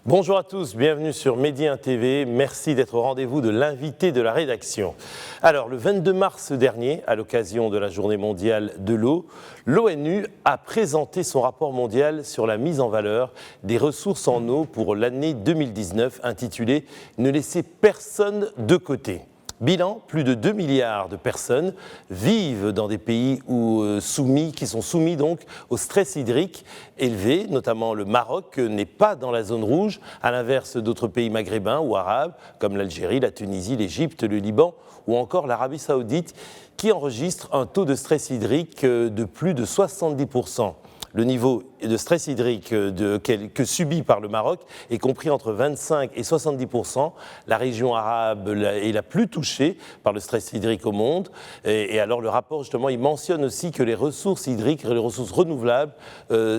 Bonjour à tous, bienvenue sur Medi 1 TV. Merci d'être au rendez-vous de l'invité de la rédaction. Alors, le 22 mars dernier, à l'occasion de la Journée mondiale de l'eau, l'ONU a présenté son rapport mondial sur la mise en valeur des ressources en eau pour l'année 2019, intitulé « Ne laissez personne de côté ». Bilan, plus de 2 milliards de personnes vivent dans des pays qui sont soumis donc au stress hydrique élevé, notamment le Maroc n'est pas dans la zone rouge, à l'inverse d'autres pays maghrébins ou arabes comme l'Algérie, la Tunisie, l'Égypte, le Liban ou encore l'Arabie Saoudite qui enregistrent un taux de stress hydrique de plus de 70%. Le niveau de stress hydrique que subit par le Maroc est compris entre 25 et 70%. La région arabe est la plus touchée par le stress hydrique au monde. Et alors le rapport, justement, il mentionne aussi que les ressources hydriques, les ressources renouvelables,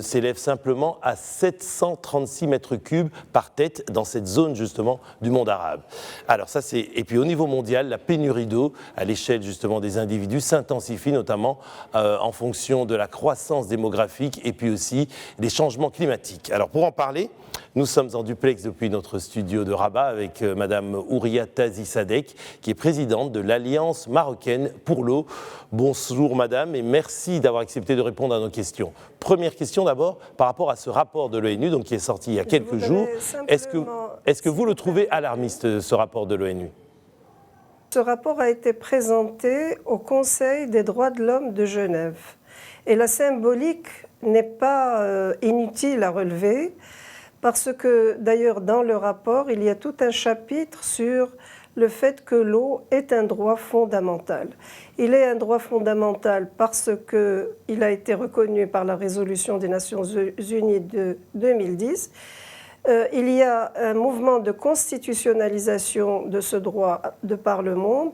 s'élèvent simplement à 736 mètres cubes par tête dans cette zone, justement, du monde arabe. Alors ça, et puis au niveau mondial, la pénurie d'eau, à l'échelle, justement, des individus, s'intensifie, notamment en fonction de la croissance démographique et puis aussi des changements climatiques. Alors pour en parler, nous sommes en duplex depuis notre studio de Rabat avec Madame Ouria Tazi Sadek, qui est présidente de l'Alliance marocaine pour l'eau. Bonjour Madame et merci d'avoir accepté de répondre à nos questions. Première question d'abord, par rapport à ce rapport de l'ONU donc, qui est sorti il y a quelques jours. Est-ce que vous le trouvez alarmiste, ce rapport de l'ONU ? Ce rapport a été présenté au Conseil des droits de l'homme de Genève. Et la symbolique n'est pas inutile à relever parce que d'ailleurs dans le rapport, il y a tout un chapitre sur le fait que l'eau est un droit fondamental. Il est un droit fondamental parce qu'il a été reconnu par la résolution des Nations Unies de 2010. Il y a un mouvement de constitutionnalisation de ce droit de par le monde.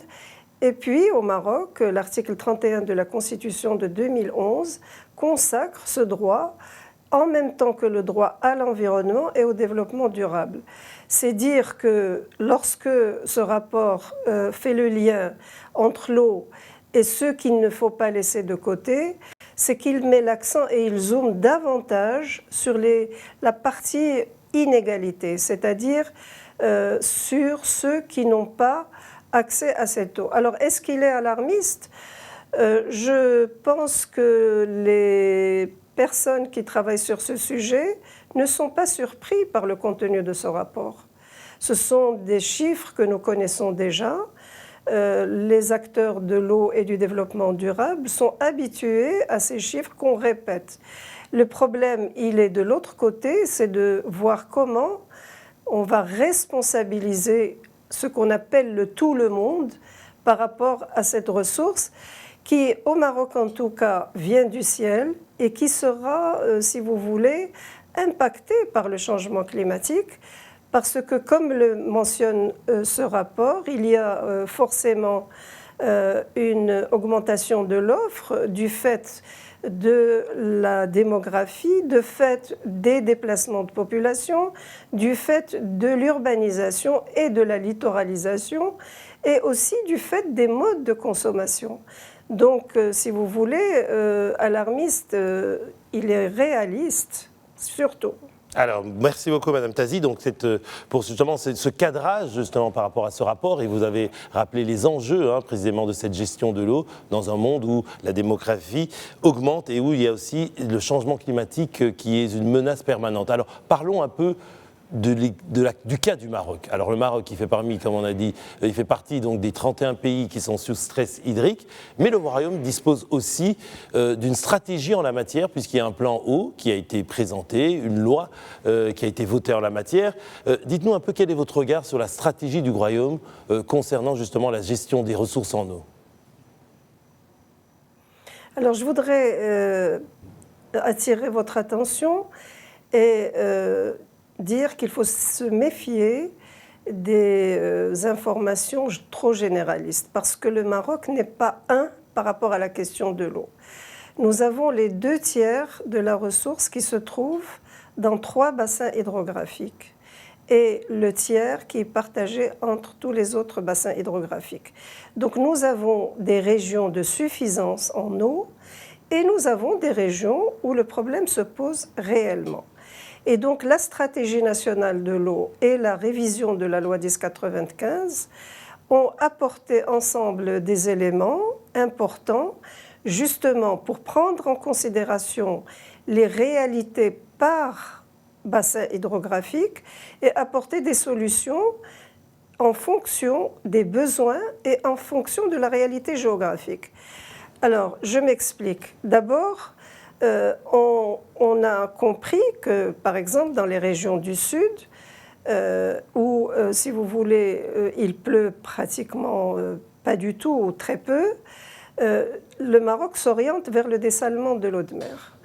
Et puis, au Maroc, l'article 31 de la Constitution de 2011 consacre ce droit en même temps que le droit à l'environnement et au développement durable. C'est dire que lorsque ce rapport fait le lien entre l'eau et ce qu'il ne faut pas laisser de côté, c'est qu'il met l'accent et il zoome davantage sur la partie inégalité, c'est-à-dire sur ceux qui n'ont pas accès à cette eau. Alors, est-ce qu'il est alarmiste ? Je pense que les personnes qui travaillent sur ce sujet ne sont pas surpris par le contenu de ce rapport. Ce sont des chiffres que nous connaissons déjà. Les acteurs de l'eau et du développement durable sont habitués à ces chiffres qu'on répète. Le problème, il est de l'autre côté, c'est de voir comment on va responsabiliser ce qu'on appelle le tout le monde par rapport à cette ressource qui, au Maroc en tout cas, vient du ciel et qui sera, si vous voulez, impactée par le changement climatique parce que, comme le mentionne ce rapport, il y a forcément une augmentation de l'offre du fait de la démographie, du fait des déplacements de population, du fait de l'urbanisation et de la littoralisation, et aussi du fait des modes de consommation. Donc, si vous voulez, alarmiste, il est réaliste, surtout. Alors, merci beaucoup Madame Tazi. Donc, pour justement ce cadrage justement par rapport à ce rapport, et vous avez rappelé les enjeux précisément de cette gestion de l'eau dans un monde où la démographie augmente et où il y a aussi le changement climatique qui est une menace permanente. Alors, parlons un peu du cas du Maroc. Alors le Maroc, il fait comme on a dit, il fait partie donc des 31 pays qui sont sous stress hydrique, mais le Royaume dispose aussi d'une stratégie en la matière, puisqu'il y a un plan eau qui a été présenté, une loi qui a été votée en la matière. Dites-nous un peu quel est votre regard sur la stratégie du Royaume concernant justement la gestion des ressources en eau. Alors je voudrais attirer votre attention et dire qu'il faut se méfier des informations trop généralistes parce que le Maroc n'est pas par rapport à la question de l'eau. Nous avons les 2/3 de la ressource qui se trouve dans 3 bassins hydrographiques et le tiers qui est partagé entre tous les autres bassins hydrographiques. Donc nous avons des régions de suffisance en eau et nous avons des régions où le problème se pose réellement. Et donc la stratégie nationale de l'eau et la révision de la loi 1095 ont apporté ensemble des éléments importants justement pour prendre en considération les réalités par bassin hydrographique et apporter des solutions en fonction des besoins et en fonction de la réalité géographique. Alors, je m'explique. D'abord, on a compris que, par exemple, dans les régions du Sud, où, si vous voulez, il pleut pratiquement pas du tout ou très peu, le Maroc s'oriente vers le dessalement de l'eau de mer.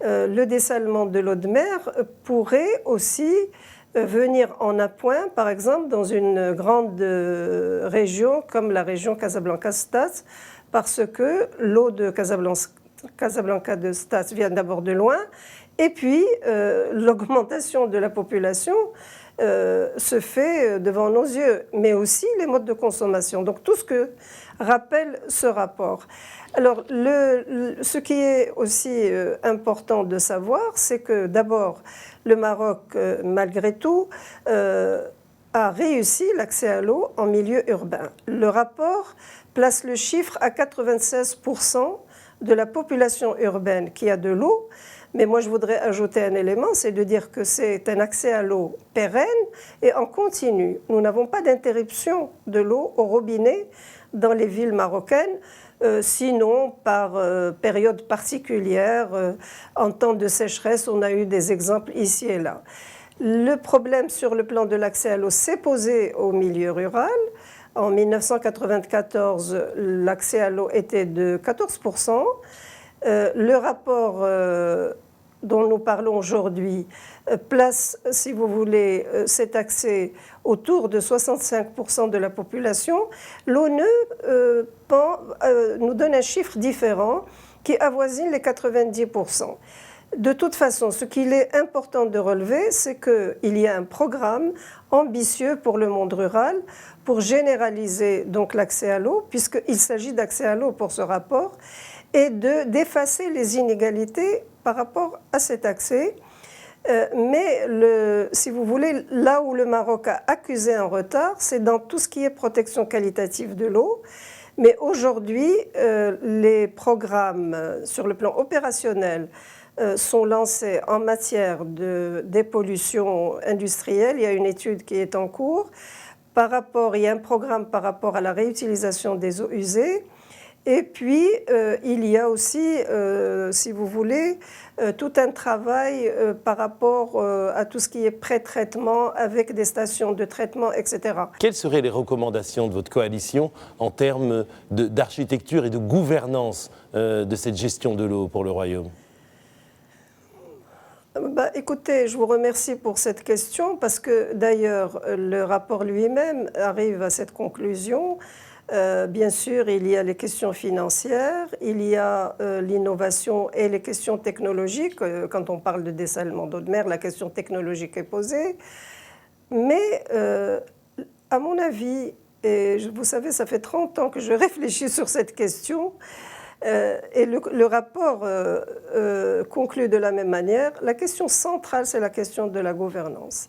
Le dessalement de l'eau de mer pourrait aussi venir en appoint, par exemple, dans une grande région comme la région Casablanca-Stade, parce que l'eau de Casablanca de Stade vient d'abord de loin, et puis l'augmentation de la population se fait devant nos yeux, mais aussi les modes de consommation. Donc tout ce que rappelle ce rapport. Alors ce qui est aussi important de savoir, c'est que d'abord le Maroc, malgré tout, a réussi l'accès à l'eau en milieu urbain. Le rapport place le chiffre à 96% de la population urbaine qui a de l'eau. Mais moi, je voudrais ajouter un élément, c'est de dire que c'est un accès à l'eau pérenne et en continu. Nous n'avons pas d'interruption de l'eau au robinet dans les villes marocaines, sinon par période particulière, en temps de sécheresse, on a eu des exemples ici et là. Le problème sur le plan de l'accès à l'eau s'est posé au milieu rural. En 1994, l'accès à l'eau était de 14%. Le rapport dont nous parlons aujourd'hui place, si vous voulez, cet accès autour de 65% de la population. L'ONU nous donne un chiffre différent qui avoisine les 90%. De toute façon, ce qu'il est important de relever, c'est qu'il y a un programme ambitieux pour le monde rural pour généraliser donc l'accès à l'eau, puisqu'il s'agit d'accès à l'eau pour ce rapport, et d'effacer les inégalités par rapport à cet accès. Mais si vous voulez, là où le Maroc a accusé un retard, c'est dans tout ce qui est protection qualitative de l'eau. Mais aujourd'hui, les programmes sur le plan opérationnel sont lancés en matière de dépollution industrielle. Il y a une étude qui est en cours. Il y a un programme par rapport à la réutilisation des eaux usées. Et puis, il y a aussi, si vous voulez, tout un travail par rapport à tout ce qui est pré-traitement avec des stations de traitement, etc. Quelles seraient les recommandations de votre coalition en termes d'architecture et de gouvernance de cette gestion de l'eau pour le Royaume ? Écoutez, je vous remercie pour cette question parce que d'ailleurs, le rapport lui-même arrive à cette conclusion. Bien sûr, il y a les questions financières, il y a l'innovation et les questions technologiques. Quand on parle de dessalement d'eau de mer, la question technologique est posée. Mais à mon avis, et vous savez, ça fait 30 ans que je réfléchis sur cette question, et le rapport conclut de la même manière. La question centrale, c'est la question de la gouvernance.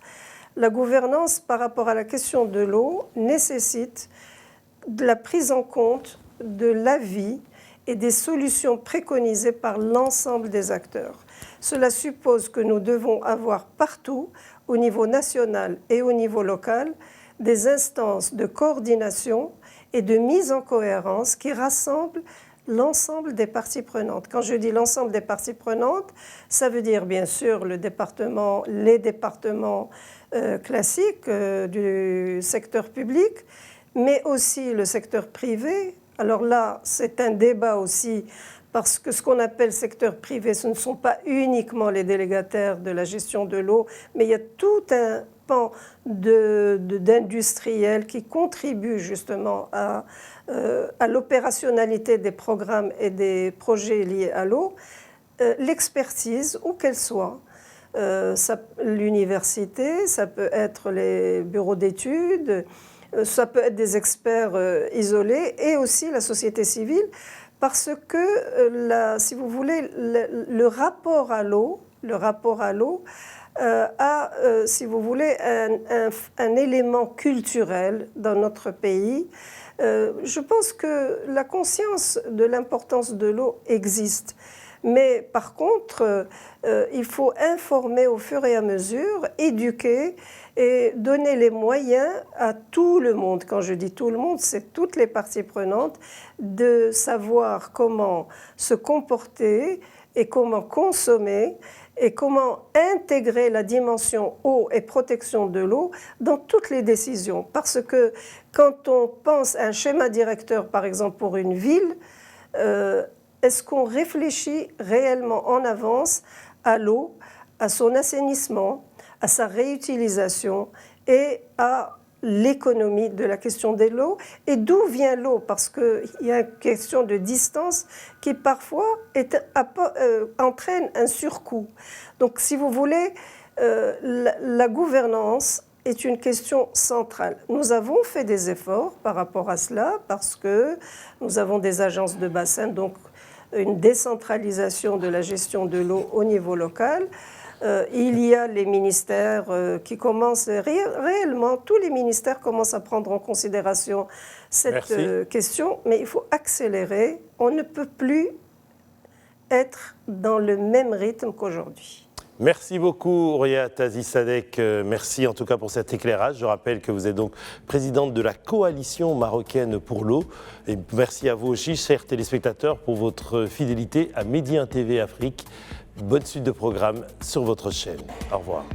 La gouvernance par rapport à la question de l'eau nécessite de la prise en compte de l'avis et des solutions préconisées par l'ensemble des acteurs. Cela suppose que nous devons avoir partout, au niveau national et au niveau local, des instances de coordination et de mise en cohérence qui rassemblent l'ensemble des parties prenantes. Quand je dis l'ensemble des parties prenantes, ça veut dire bien sûr les départements classiques du secteur public, mais aussi le secteur privé. Alors là, c'est un débat aussi, parce que ce qu'on appelle secteur privé, ce ne sont pas uniquement les délégataires de la gestion de l'eau, mais il y a tout un pan d'industriels qui contribuent justement à l'opérationnalité des programmes et des projets liés à l'eau. L'expertise, où qu'elle soit, l'université, ça peut être les bureaux d'études, ça peut être des experts isolés et aussi la société civile, parce que, si vous voulez, le rapport à l'eau a, si vous voulez, un élément culturel dans notre pays. Je pense que la conscience de l'importance de l'eau existe. Mais par contre, il faut informer au fur et à mesure, éduquer et donner les moyens à tout le monde. Quand je dis tout le monde, c'est toutes les parties prenantes, de savoir comment se comporter et comment consommer et comment intégrer la dimension eau et protection de l'eau dans toutes les décisions. Parce que quand on pense à un schéma directeur, par exemple pour une ville, est-ce qu'on réfléchit réellement en avance à l'eau, à son assainissement, à sa réutilisation et à l'économie de la question de l'eau? Et d'où vient l'eau? Parce qu'il y a une question de distance qui parfois entraîne un surcoût. Donc si vous voulez, la gouvernance est une question centrale. Nous avons fait des efforts par rapport à cela parce que nous avons des agences de bassin, donc une décentralisation de la gestion de l'eau au niveau local. Il y a les ministères qui commencent réellement, tous les ministères commencent à prendre en considération cette question, mais il faut accélérer. On ne peut plus être dans le même rythme qu'aujourd'hui. Merci beaucoup, Ouria Tazi-Sadek. Merci en tout cas pour cet éclairage. Je rappelle que vous êtes donc présidente de la Coalition marocaine pour l'eau. Et merci à vous aussi, chers téléspectateurs, pour votre fidélité à Medi 1 TV Afrique. Bonne suite de programme sur votre chaîne. Au revoir.